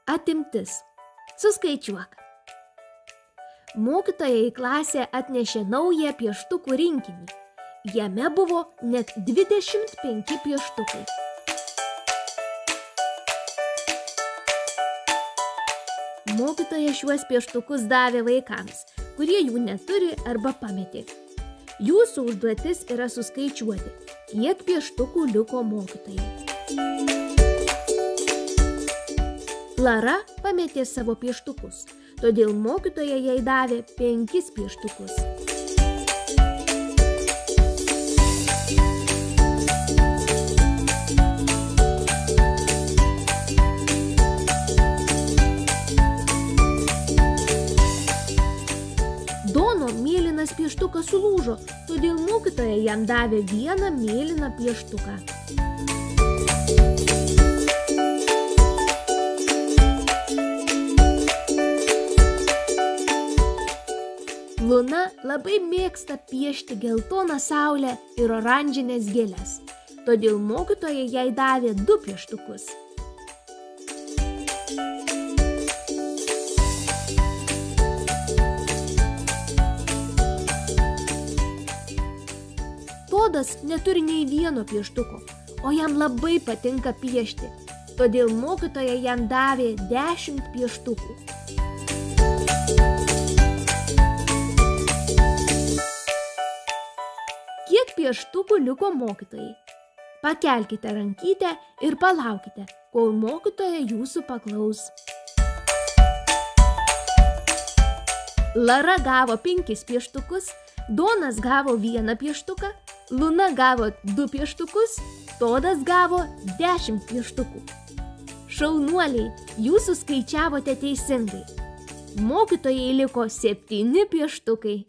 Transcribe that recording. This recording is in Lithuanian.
Atimtis. Suskaičiuok. Mokytoja į klasę atnešė naują pieštukų rinkinį. Jame buvo net 25 pieštukai. Mokytoja šiuos pieštukus davė vaikams, kurie jų neturi arba pametė. Jūsų užduotis yra suskaičiuoti, kiek pieštukų liko mokytojai. Lara pametė savo pieštukus, todėl mokytoja jai davė 5 pieštukus. Dono mėlynas pieštukas sulūžo, todėl mokytoja jam davė 1 mėlyną pieštuką. Luna labai mėgsta piešti geltoną saulę ir oranžinės gėles, todėl mokytoja jai davė 2 pieštukus. Todas neturi nei vieno pieštuko, o jam labai patinka piešti, todėl mokytoja jam davė 10 pieštukų. Kiek pieštukų liko mokytojai? Pakelkite rankytę ir palaukite, kol mokytoja jūsų paklaus. Lara gavo 5 pieštukus, Donas gavo 1 pieštuką, Luna gavo 2 pieštukus, Todas gavo 10 pieštukų. Šaunuoliai, jūs suskaičiavote teisingai. Mokytojai liko 7 pieštukai.